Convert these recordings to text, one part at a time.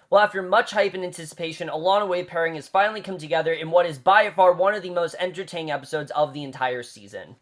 Well, after much hype and anticipation, a long awaited pairing has finally come together in what is by far one of the most entertaining episodes of the entire season.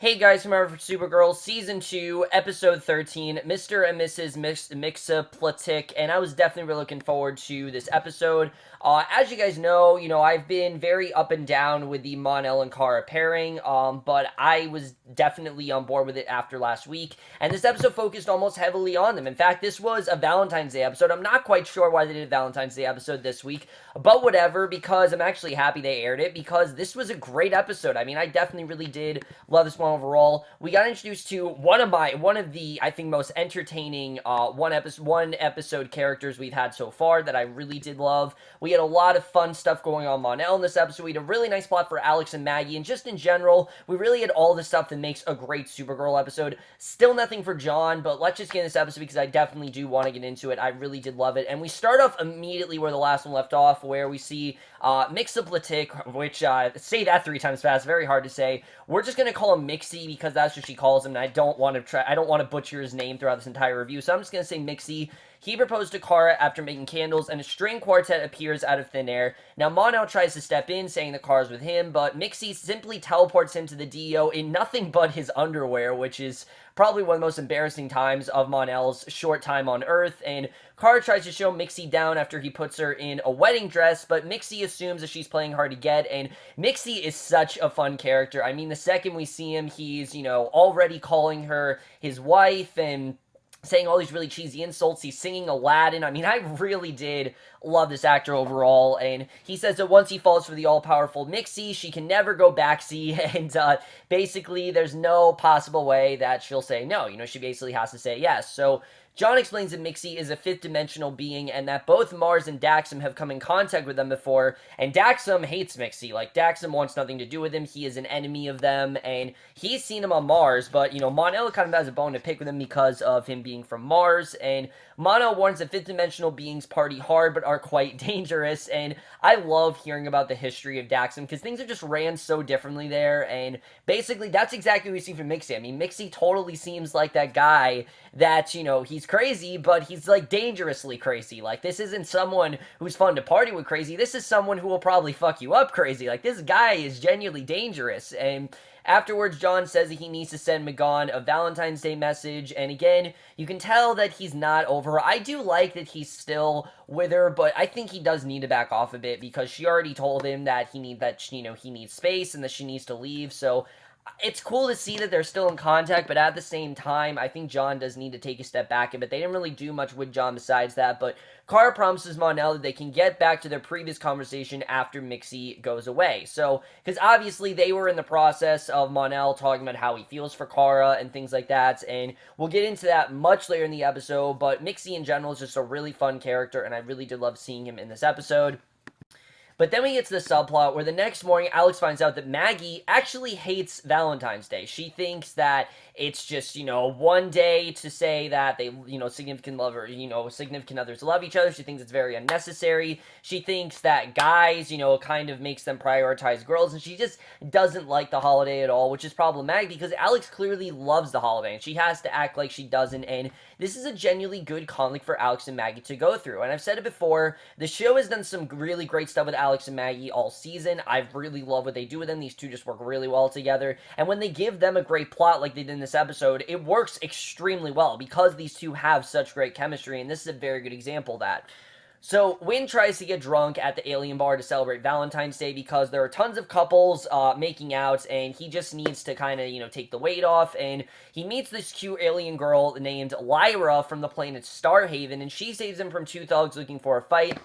Hey guys, remember for Supergirl, Season 2, Episode 13, Mr. and Mrs. Mxyzptlk, and I was definitely really looking forward to this episode. As you guys know, I've been very up and down with the Mon-El and Kara pairing, but I was definitely on board with it after last week, and this episode focused almost heavily on them. In fact, this was a Valentine's Day episode. I'm not quite sure why they did a Valentine's Day episode this week, but whatever, because I'm actually happy they aired it, because this was a great episode. I mean, I definitely really did love this one overall. We got introduced to one of the I think most entertaining one episode characters we've had so far that I really did love. We had a lot of fun stuff going on Mon-El in this episode. We had a really nice plot for Alex and Maggie, and just in general, we really had all the stuff that makes a great Supergirl episode. Still nothing for John, but let's just get in this episode because I definitely do want to get into it. I really did love it, and we start off immediately where the last one left off, where we see Mxyzptlk, which say that 3 times fast, very hard to say. We're just gonna call him Mixie because that's what she calls him, and I don't want to butcher his name throughout this entire review, so I'm just gonna say Mixie. He proposed to Kara after making candles, and a string quartet appears out of thin air. Now, Mon-El tries to step in, saying that Kara's with him, but Mixie simply teleports him to the DO in nothing but his underwear, which is probably one of the most embarrassing times of Mon-El's short time on Earth, and Kara tries to show Mixie down after he puts her in a wedding dress, but Mixie assumes that she's playing hard to get, and Mixie is such a fun character. I mean, the second we see him, he's, already calling her his wife, and saying all these really cheesy insults. He's singing Aladdin. I mean, I really did love this actor overall, and he says that once he falls for the all-powerful Mixie, she can never go backseat, and basically there's no possible way that she'll say no. She basically has to say yes. So John explains that Mixie is a fifth-dimensional being, and that both Mars and Daxam have come in contact with them before, and Daxam hates Mixie. Like, Daxam wants nothing to do with him. He is an enemy of them, and he's seen him on Mars, but, Mon-El kind of has a bone to pick with him because of him being from Mars, and Mon-El warns that fifth-dimensional beings party hard but are quite dangerous, and I love hearing about the history of Daxam, because things are just ran so differently there, and basically, that's exactly what we see from Mixie. I mean, Mixie totally seems like that guy that, he's crazy, but he's, like, dangerously crazy. Like, this isn't someone who's fun to party with crazy. This is someone who will probably fuck you up crazy. Like, this guy is genuinely dangerous, and afterwards, John says that he needs to send Mehcad a Valentine's Day message, and again, you can tell that he's not over her. I do like that he's still with her, but I think he does need to back off a bit, because she already told him that he needs space, and that she needs to leave, so it's cool to see that they're still in contact, but at the same time, I think John does need to take a step back, but they didn't really do much with John besides that, but Kara promises Mon-El that they can get back to their previous conversation after Mixie goes away. So, because obviously they were in the process of Mon-El talking about how he feels for Kara and things like that, and we'll get into that much later in the episode, but Mixie in general is just a really fun character, and I really did love seeing him in this episode. But then we get to the subplot where the next morning Alex finds out that Maggie actually hates Valentine's Day. She thinks that it's just, one day to say that they, significant others love each other. She thinks it's very unnecessary. She thinks that guys, kind of makes them prioritize girls, and she just doesn't like the holiday at all, which is problematic because Alex clearly loves the holiday, and she has to act like she doesn't, and this is a genuinely good conflict for Alex and Maggie to go through. And I've said it before, the show has done some really great stuff with Alex and Maggie all season. I really love what they do with them. These two just work really well together. And when they give them a great plot like they did in this episode, it works extremely well because these two have such great chemistry, and this is a very good example of that. So, Wynn tries to get drunk at the alien bar to celebrate Valentine's Day because there are tons of couples making out, and he just needs to kind of, take the weight off, and he meets this cute alien girl named Lyra from the planet Starhaven, and she saves him from two thugs looking for a fight.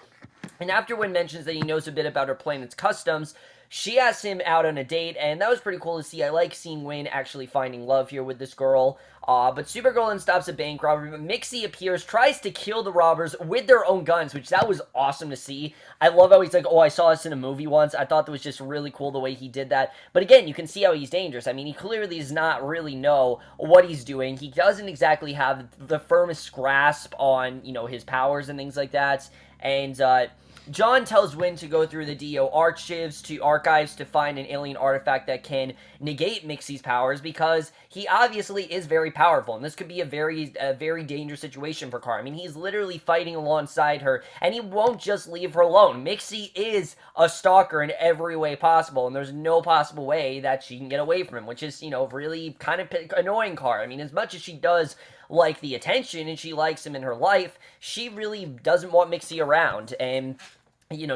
And after Wynn mentions that he knows a bit about her planet's customs, she asks him out on a date, and that was pretty cool to see. I like seeing Wynn actually finding love here with this girl. But Supergirl then stops a bank robbery, but Mixie appears, tries to kill the robbers with their own guns, which that was awesome to see. I love how he's like, oh, I saw this in a movie once. I thought that was just really cool the way he did that. But again, you can see how he's dangerous. I mean, he clearly does not really know what he's doing. He doesn't exactly have the firmest grasp on, his powers and things like that. And, John tells Wynn to go through the DO archives to find an alien artifact that can negate Mxyzptlk's powers, because he obviously is very powerful, and this could be a very dangerous situation for Kara. I mean, he's literally fighting alongside her, and he won't just leave her alone. Mxyzptlk is a stalker in every way possible, and there's no possible way that she can get away from him, which is, really kind of annoying Kara. I mean, as much as she does like the attention and she likes him in her life, she really doesn't want Mxyzptlk around, and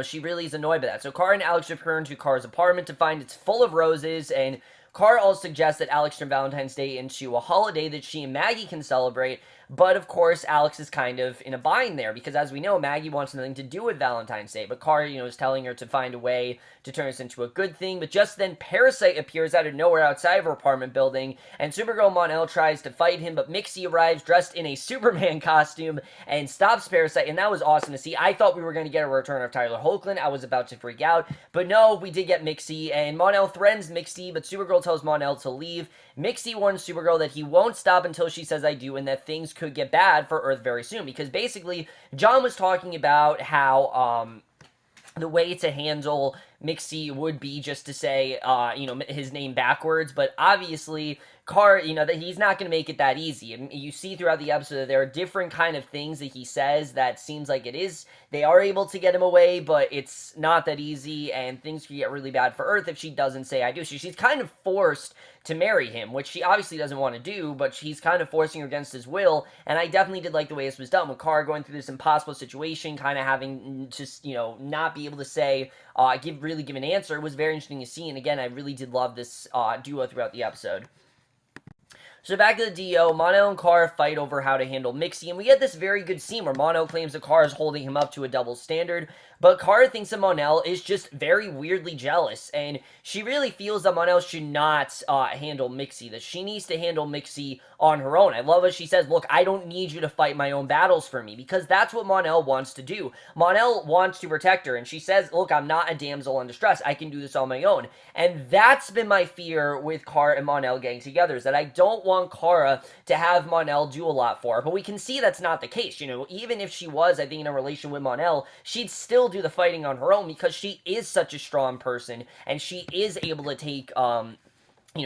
she really is annoyed by that. So Kara and Alex return to Kara's apartment to find it's full of roses, and Kara also suggests that Alex turn Valentine's Day into a holiday that she and Maggie can celebrate, but of course Alex is kind of in a bind there, because as we know, Maggie wants nothing to do with Valentine's Day, but Kara, is telling her to find a way to turn this into a good thing. But just then, Parasite appears out of nowhere outside of her apartment building, and Supergirl Mon-El tries to fight him, but Mxyzptlk arrives dressed in a Superman costume and stops Parasite, and that was awesome to see. I thought we were going to get a return of Tyler Hoechlin. I was about to freak out, but no, we did get Mxyzptlk, and Mon-El threatens Mxyzptlk, but Supergirl tells Mon-El to leave. Mxyzptlk warns Supergirl that he won't stop until she says I do, and that things could get bad for Earth very soon, because basically John was talking about how the way to handle Mxyzptlk would be just to say, his name backwards, but obviously Kara, that he's not going to make it that easy. And you see throughout the episode that there are different kind of things that he says that seems like they are able to get him away, but it's not that easy, and things could get really bad for Earth if she doesn't say I do. So she's kind of forced to marry him, which she obviously doesn't want to do, but she's kind of forcing her against his will, and I definitely did like the way this was done, with Kara going through this impossible situation, kind of having just, not be able to say, give an answer. It was very interesting to see, and again, I really did love this duo throughout the episode. So back to the DO, Mon-El and Kara fight over how to handle Mxyzptlk, and we get this very good scene where Mon-El claims that Kara is holding him up to a double standard, but Kara thinks that Mon-El is just very weirdly jealous, and she really feels that Mon-El should not handle Mxyzptlk, that she needs to handle Mxyzptlk on her own. I love what she says, look, I don't need you to fight my own battles for me, because that's what Mon-El wants to do. Mon-El wants to protect her, and she says, look, I'm not a damsel in distress, I can do this on my own, and that's been my fear with Kara and Mon-El getting together, is that I don't want Kara to have Mon-El do a lot for her, but we can see that's not the case. Even if she was, I think, in a relation with Mon-El, she'd still do the fighting on her own, because she is such a strong person, and she is able to take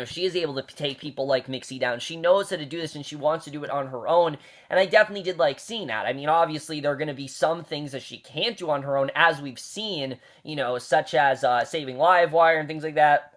she is able to take people like Mxyzptlk down. She knows how to do this, and she wants to do it on her own, and I definitely did like seeing that. I mean, obviously, there are going to be some things that she can't do on her own, as we've seen, such as saving Livewire and things like that.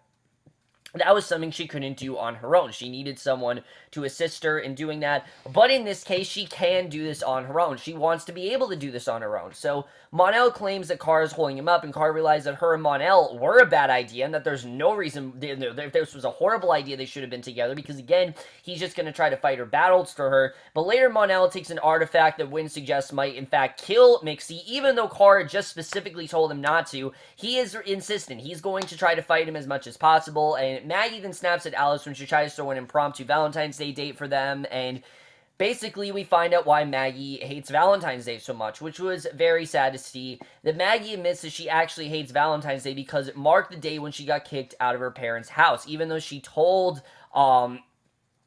That was something she couldn't do on her own. She needed someone to assist her in doing that, but in this case, she can do this on her own. She wants to be able to do this on her own. So Mon-El claims that Kara is holding him up, and Kara realized that her and Mon-El were a bad idea, and that there's no reason, if this was a horrible idea, they should have been together, because again, he's just going to try to fight her battles for her. But later, Mon-El takes an artifact that Wynn suggests might in fact kill Mxyzptlk, even though Kara just specifically told him not to. He is insistent. He's going to try to fight him as much as possible, and Maggie then snaps at Alice when she tries to throw an impromptu Valentine's Day date for them, and basically we find out why Maggie hates Valentine's Day so much, which was very sad to see, that Maggie admits that she actually hates Valentine's Day because it marked the day when she got kicked out of her parents' house, even though she told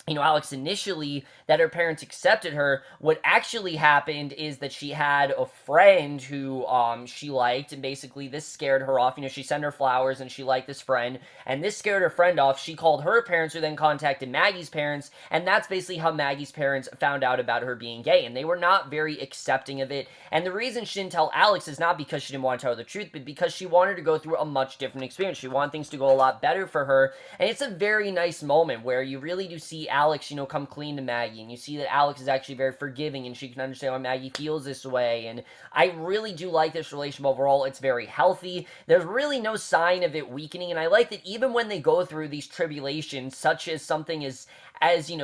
Alex initially that her parents accepted her. What actually happened is that she had a friend who she liked, and basically this scared her off. She sent her flowers and she liked this friend, and this scared her friend off. She called her parents, who then contacted Maggie's parents, and that's basically how Maggie's parents found out about her being gay, and they were not very accepting of it. And the reason she didn't tell Alex is not because she didn't want to tell her the truth, but because she wanted to go through a much different experience. She wanted things to go a lot better for her, and it's a very nice moment where you really do see Alex, come clean to Maggie, and you see that Alex is actually very forgiving, and she can understand why Maggie feels this way, and I really do like this relationship overall. It's very healthy. There's really no sign of it weakening, and I like that even when they go through these tribulations, such as something as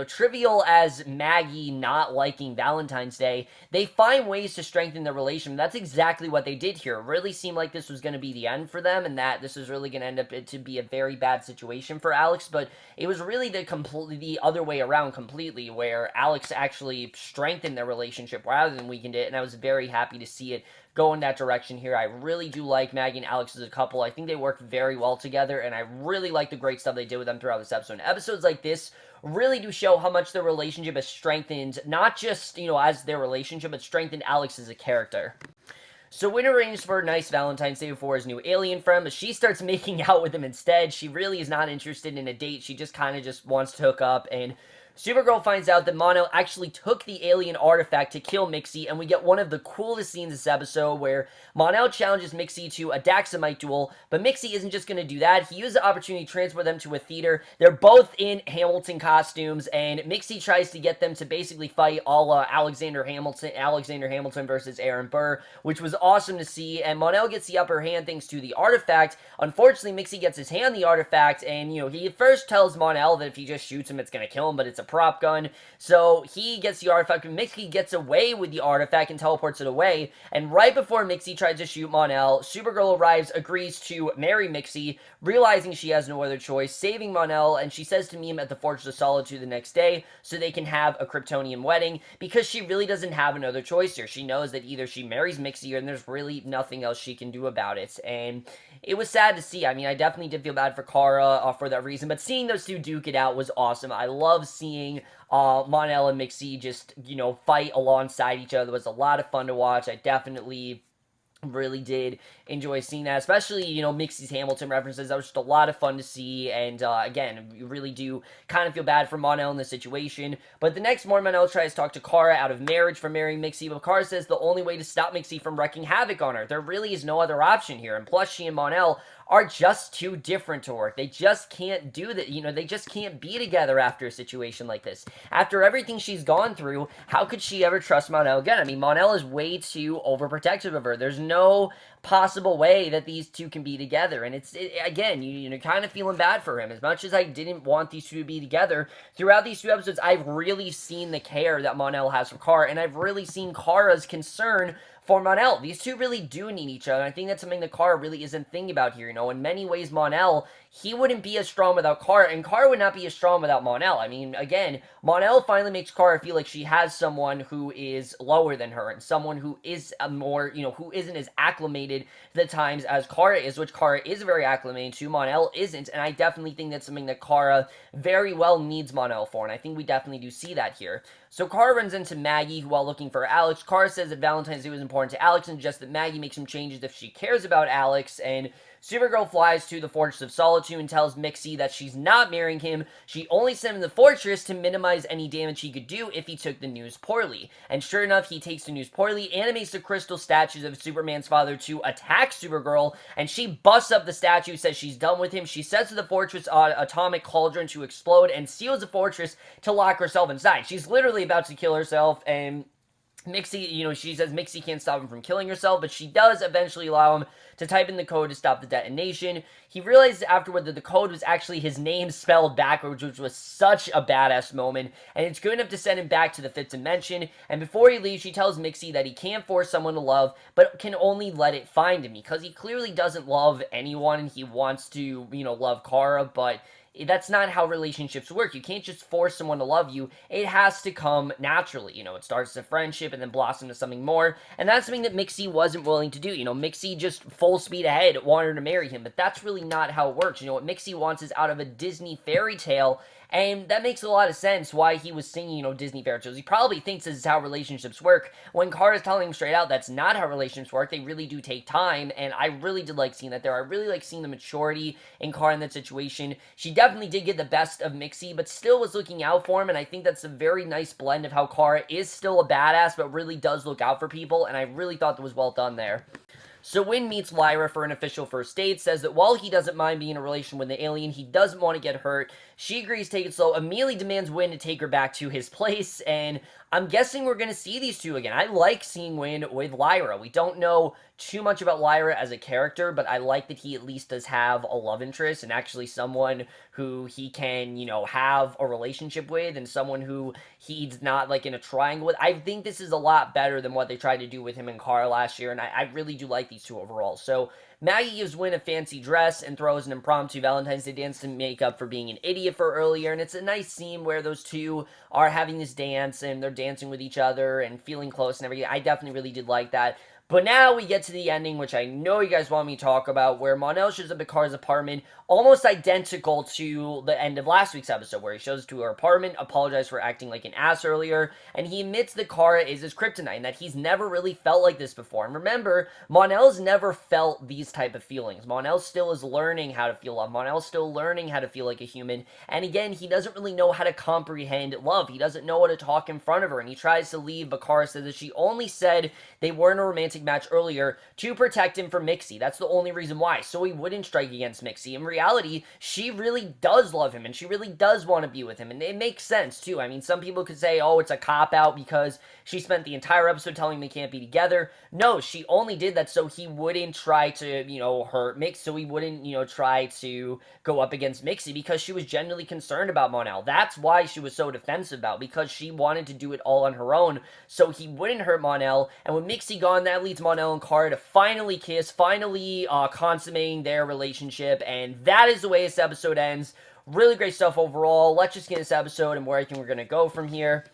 trivial as Maggie not liking Valentine's Day, they find ways to strengthen their relationship. That's exactly what they did here. It really seemed like this was going to be the end for them, and that this was really going to end up to be a very bad situation for Alex, but it was really the other way around completely, where Alex actually strengthened their relationship rather than weakened it, and I was very happy to see it go in that direction here. I really do like Maggie and Alex as a couple. I think they work very well together, and I really like the great stuff they did with them throughout this episode. And episodes like this really do show how much their relationship has strengthened, not just, as their relationship, but strengthened Alex as a character. So Win arranged for a nice Valentine's Day for his new alien friend, but she starts making out with him instead. She really is not interested in a date. She just kind of just wants to hook up, and Supergirl finds out that Mon-El actually took the alien artifact to kill Mxyzptlk, and we get one of the coolest scenes this episode where Mon-El challenges Mxyzptlk to a Daxamite duel, but Mxyzptlk isn't just going to do that. He uses the opportunity to transport them to a theater. They're both in Hamilton costumes, and Mxyzptlk tries to get them to basically fight all Alexander Hamilton versus Aaron Burr, which was awesome to see, and Mon-El gets the upper hand thanks to the artifact. Unfortunately, Mxyzptlk gets his hand on the artifact, and, he first tells Mon-El that if he just shoots him, it's going to kill him, but it's a prop gun. So he gets the artifact, and Mxyzptlk gets away with the artifact and teleports it away. And right before Mxyzptlk tries to shoot Mon-El, Supergirl arrives, agrees to marry Mxyzptlk, realizing she has no other choice, saving Mon-El, and she says to meet him at the Fortress of Solitude the next day so they can have a Kryptonian wedding, because she really doesn't have another choice here. She knows that either she marries Mxyzptlk and there's really nothing else she can do about it. And it was sad to see. I mean, I definitely did feel bad for Kara for that reason, but seeing those two duke it out was awesome. I love seeing Mon-El and Mxyzptlk just, fight alongside each other. It was a lot of fun to watch. I definitely really did enjoy seeing that, especially, Mxyzptlk's Hamilton references. That was just a lot of fun to see, and again, you really do kind of feel bad for Mon-El in this situation. But the next morning, Mon-El tries to talk to Kara out of marriage for marrying Mxyzptlk, but Kara says the only way to stop Mxyzptlk from wreaking havoc on her. There really is no other option here, and plus she and Mon-El are just too different to work. They just can't do that, they just can't be together after a situation like this. After everything she's gone through, how could she ever trust Mon-El again? I mean, Mon-El is way too overprotective of her. There's no possible way that these two can be together, and again, you're kind of feeling bad for him. As much as I didn't want these two to be together, throughout these two episodes, I've really seen the care that Mon-El has for Kara, and I've really seen Kara's concern for Mon-El. These two really do need each other. I think that's something that Kara really isn't thinking about here. In many ways, Mon-El, he wouldn't be as strong without Kara, and Kara would not be as strong without Mon-El. I mean, again, Mon-El finally makes Kara feel like she has someone who is lower than her, and someone who is more, who isn't as acclimated to the times as Kara is, which Kara is very acclimated to. Mon-El isn't, and I definitely think that's something that Kara very well needs Mon-El for, and I think we definitely do see that here. So Kara runs into Maggie while looking for Alex. Kara says that Valentine's Day was important to Alex and suggests that Maggie makes some changes if she cares about Alex, and Supergirl flies to the Fortress of Solitude and tells Mxyzptlk that she's not marrying him. She only sent him to the fortress to minimize any damage he could do if he took the news poorly. And sure enough, he takes the news poorly, animates the crystal statues of Superman's father to attack Supergirl, and she busts up the statue, says she's done with him. She sets the fortress atomic cauldron to explode and seals the fortress to lock herself inside. She's literally about to kill herself, and Mxyzptlk, she says Mxyzptlk can't stop him from killing herself, but she does eventually allow him to type in the code to stop the detonation. He realizes afterward that the code was actually his name spelled backwards, which was such a badass moment, and it's good enough to send him back to the fifth dimension. And before he leaves, she tells Mxyzptlk that he can't force someone to love, but can only let it find him, because he clearly doesn't love anyone, and he wants to, love Kara, but that's not how relationships work. You can't just force someone to love you. It has to come naturally. It starts as a friendship and then blossom to something more. And that's something that Mxyzptlk wasn't willing to do. Mxyzptlk just full speed ahead wanted her to marry him. But that's really not how it works. What Mxyzptlk wants is out of a Disney fairy tale. And that makes a lot of sense why he was singing, Disney fairy tales. He probably thinks this is how relationships work, when Kara's telling him straight out that's not how relationships work. They really do take time, and I really did like seeing that there. I really like seeing the maturity in Kara in that situation. She definitely did get the best of Mxyzptlk, but still was looking out for him, and I think that's a very nice blend of how Kara is still a badass, but really does look out for people, and I really thought that was well done there. So Win meets Lyra for an official first date, says that while he doesn't mind being in a relation with the alien, he doesn't want to get hurt. She agrees to take it slow, immediately demands Win to take her back to his place, and I'm guessing we're going to see these two again. I like seeing Win with Lyra. We don't know too much about Lyra as a character, but I like that he at least does have a love interest and actually someone who he can, have a relationship with, and someone who he's not, in a triangle with. I think this is a lot better than what they tried to do with him and Kara last year, and I really do like these two overall. So Maggie gives Win a fancy dress and throws an impromptu Valentine's Day dance to make up for being an idiot for earlier, and it's a nice scene where those two are having this dance, and they're dancing with each other and feeling close and everything. I definitely really did like that. But now we get to the ending, which I know you guys want me to talk about, where Mon-El shows up at Kara's apartment, almost identical to the end of last week's episode, where he shows to her apartment, apologizes for acting like an ass earlier, and he admits that Kara is his kryptonite, and that he's never really felt like this before. And remember, Mon-El's never felt these type of feelings. Mon-El still is learning how to feel love. Mon-El's still learning how to feel like a human, and again, he doesn't really know how to comprehend love. He doesn't know how to talk in front of her, and he tries to leave, but Kara says that she only said they weren't a romantic match earlier to protect him from Mxyzptlk. That's the only reason why, so he wouldn't strike against Mxyzptlk. In reality, she really does love him, and she really does want to be with him, and it makes sense, too. I mean, some people could say, oh, it's a cop-out because she spent the entire episode telling him they can't be together. No, she only did that so he wouldn't try to, hurt Mxyzptlk, so he wouldn't, try to go up against Mxyzptlk, because she was genuinely concerned about Mon-El. That's why she was so defensive about, because she wanted to do it all on her own, so he wouldn't hurt Mon-El, and with Mxyzptlk gone, that leads Mon-El and Kara to finally kiss, finally consummating their relationship, and that is the way this episode ends. Really great stuff overall. Let's just get this episode and where I think we're going to go from here.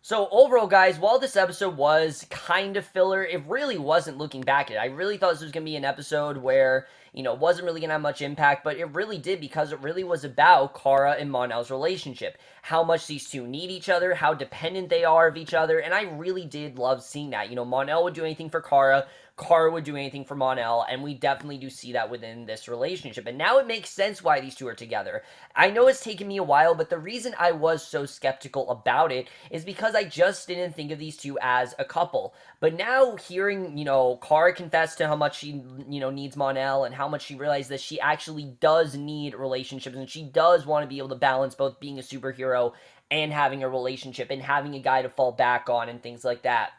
So overall, guys, while this episode was kind of filler, it really wasn't looking back at it. I really thought this was going to be an episode where, wasn't really going to have much impact, but it really did, because it really was about Kara and Mon-El's relationship. How much these two need each other, how dependent they are of each other, and I really did love seeing that. Mon-El would do anything for Kara, Kara would do anything for Mon-El, and we definitely do see that within this relationship. And now it makes sense why these two are together. I know it's taken me a while, but the reason I was so skeptical about it is because I just didn't think of these two as a couple. But now hearing, Kara confess to how much she, needs Mon-El, and how much she realized that she actually does need relationships, and she does want to be able to balance both being a superhero and having a relationship, and having a guy to fall back on, and things like that.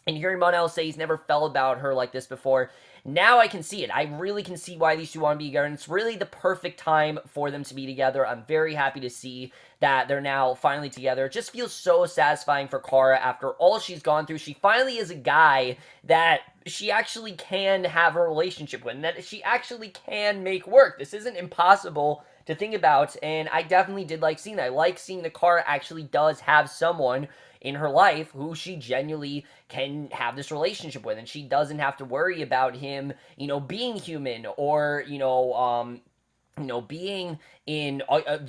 And hearing Mon-El say he's never felt about her like this before, now I can see it. I really can see why these two want to be together, and it's really the perfect time for them to be together. I'm very happy to see that they're now finally together. It just feels so satisfying for Kara after all she's gone through. She finally is a guy that she actually can have a relationship with, and that she actually can make work. This isn't impossible to think about, and I definitely did like seeing that. I like seeing that Kara actually does have someone in her life who she genuinely can have this relationship with, and she doesn't have to worry about him, being human, or, being in, on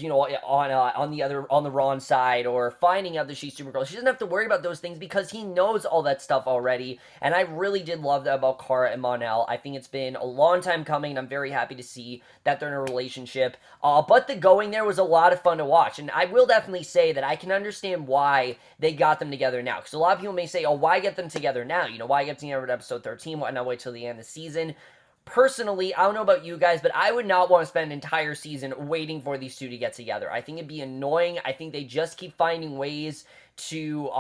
the wrong side, or finding out that she's Supergirl. She doesn't have to worry about those things because he knows all that stuff already, and I really did love that about Kara and Mon-El. I think it's been a long time coming, and I'm very happy to see that they're in a relationship, but the going there was a lot of fun to watch, and I will definitely say that I can understand why they got them together now, because a lot of people may say, oh, why get them together now? Why get them together at episode 13? Why not wait till the end of the season? Personally, I don't know about you guys, but I would not want to spend an entire season waiting for these two to get together. I think it'd be annoying. I think they just keep finding ways to,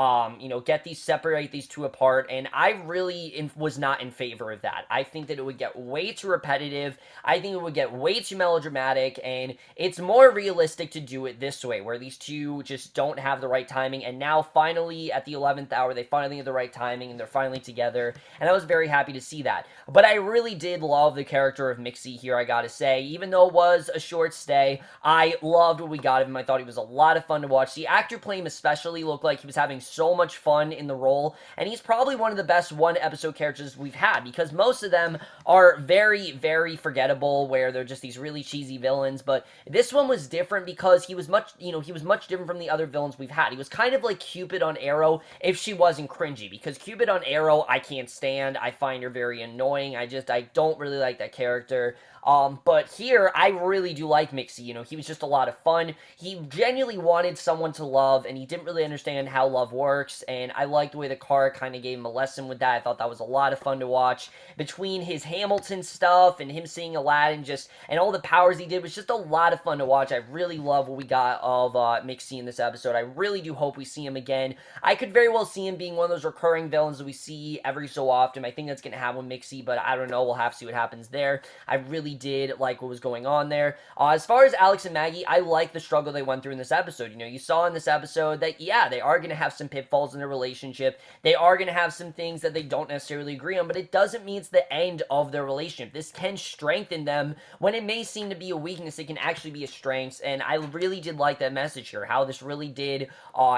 separate these two apart, and I really was not in favor of that. I think that it would get way too repetitive. I think it would get way too melodramatic, and it's more realistic to do it this way, where these two just don't have the right timing, and now finally, at the 11th hour, they finally have the right timing, and they're finally together, and I was very happy to see that. But I really did love the character of Mxyzptlk here, I gotta say. Even though it was a short stay, I loved what we got of him. I thought he was a lot of fun to watch. The actor playing him especially looked like he was having so much fun in the role, and he's probably one of the best one-episode characters we've had, because most of them are very, very forgettable, where they're just these really cheesy villains, but this one was different because he was much different from the other villains we've had. He was kind of like Cupid on Arrow if she wasn't cringy, because Cupid on Arrow I can't stand. I find her very annoying. I don't really like that character. But here, I really do like Mxyzptlk. He was just a lot of fun. He genuinely wanted someone to love, and he didn't really understand how love works, and I liked the way the Kara kind of gave him a lesson with that. I thought that was a lot of fun to watch. Between his Hamilton stuff, and him seeing Aladdin, and all the powers he did, was just a lot of fun to watch. I really love what we got of Mxyzptlk in this episode. I really do hope we see him again. I could very well see him being one of those recurring villains that we see every so often. I think that's going to happen with Mxyzptlk, but I don't know. We'll have to see what happens there. I really really did like what was going on there. As far as Alex and Maggie, I like the struggle they went through in this episode. You know, you saw in this episode that, yeah, they are going to have some pitfalls in their relationship. They are going to have some things that they don't necessarily agree on, but it doesn't mean it's the end of their relationship. This can strengthen them. When it may seem to be a weakness, it can actually be a strength, and I really did like that message here, how this really did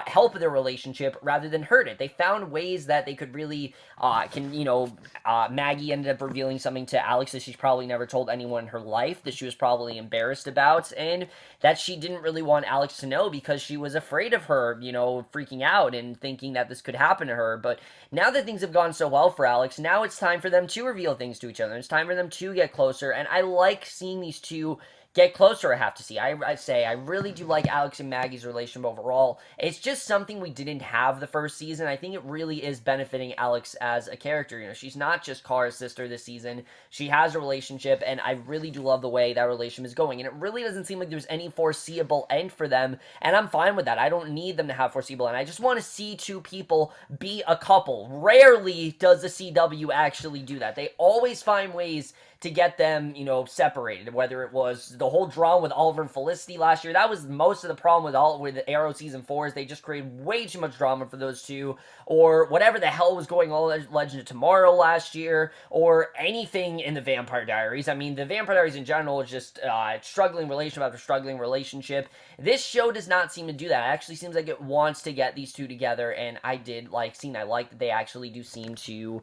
help their relationship rather than hurt it. They found ways that they could really, Maggie ended up revealing something to Alex that she's probably never told anyone in her life, that she was probably embarrassed about, and that she didn't really want Alex to know because she was afraid of her, freaking out and thinking that this could happen to her. But now that things have gone so well for Alex, now it's time for them to reveal things to each other. It's time for them to get closer, and I like seeing these two get closer, I have to see. I really do like Alex and Maggie's relationship overall. It's just something we didn't have the first season. I think it really is benefiting Alex as a character. She's not just Kara's sister this season. She has a relationship, and I really do love the way that relationship is going. And it really doesn't seem like there's any foreseeable end for them, and I'm fine with that. I don't need them to have foreseeable end. I just want to see two people be a couple. Rarely does the CW actually do that. They always find ways to get them, separated. Whether it was the whole drama with Oliver and Felicity last year, that was most of the problem with Arrow Season 4, is they just created way too much drama for those two, or whatever the hell was going on Legend of Tomorrow last year, or anything in the Vampire Diaries. I mean, the Vampire Diaries in general is just struggling relationship after struggling relationship. This show does not seem to do that. It actually seems like it wants to get these two together, and I like that they actually do seem to,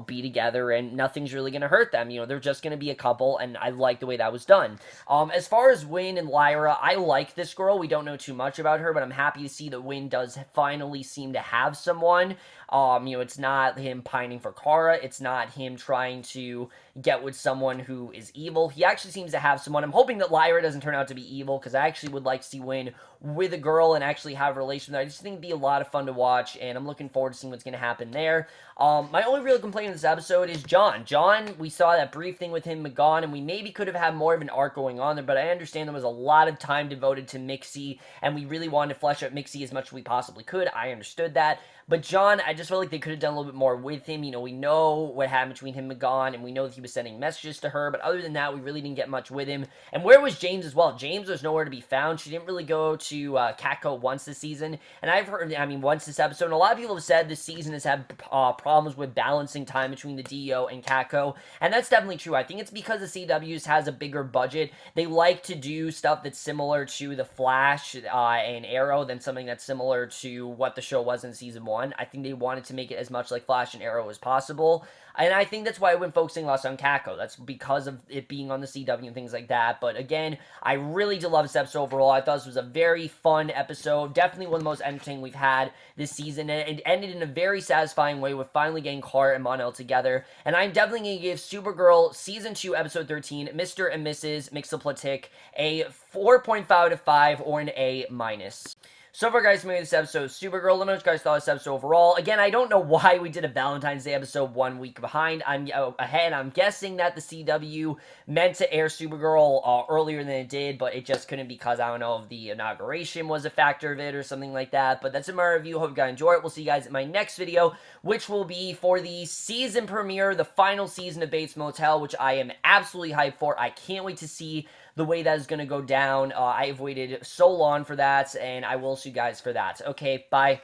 be together, and nothing's really going to hurt them. They're just going to be a couple, and I like the way that was done. As far as Wynn and Lyra, I like this girl. We don't know too much about her, but I'm happy to see that Wynn does finally seem to have someone. It's not him pining for Kara. It's not him trying to get with someone who is evil. He actually seems to have someone. I'm hoping that Lyra doesn't turn out to be evil, because I actually would like to see Wynn with a girl and actually have a relation with her. I just think it'd be a lot of fun to watch, and I'm looking forward to seeing what's going to happen there. My only real complaint in this episode is John. John, we saw that brief thing with him and gone, and we maybe could have had more of an arc going on there, but I understand there was a lot of time devoted to Mxy, and we really wanted to flesh out Mxy as much as we possibly could. I understood that. But John, I just felt like they could have done a little bit more with him. We know what happened between him and Gon, and we know that he was sending messages to her, but other than that, we really didn't get much with him. And where was James as well? James was nowhere to be found. She didn't really go to Catco once this season, and I've heard, once this episode, and a lot of people have said this season has had problems with balancing time between the DEO and Catco, and that's definitely true. I think it's because the CW's has a bigger budget. They like to do stuff that's similar to The Flash and Arrow than something that's similar to what the show was in season 1. I think they wanted to make it as much like Flash and Arrow as possible. And I think that's why I've been focusing less on Catco. That's because of it being on the CW and things like that. But again, I really did love this episode overall. I thought this was a very fun episode. Definitely one of the most entertaining we've had this season. And it ended in a very satisfying way with finally getting Kara and Mon-El together. And I'm definitely going to give Supergirl Season 2, Episode 13, Mr. and Mrs. Mxyzptlk, a 4.5 out of 5 or an A-. So far, guys, maybe this episode of Supergirl. Let me know what you guys thought of this episode overall. Again, I don't know why we did a Valentine's Day episode 1 week behind. I'm ahead. I'm guessing that the CW meant to air Supergirl earlier than it did, but it just couldn't because, I don't know, if the inauguration was a factor of it or something like that. But that's it, my review. Hope you guys enjoy it. We'll see you guys in my next video, which will be for the season premiere, the final season of Bates Motel, which I am absolutely hyped for. I can't wait to see the way that is going to go down. I've waited so long for that, and I will see you guys for that. Okay, bye.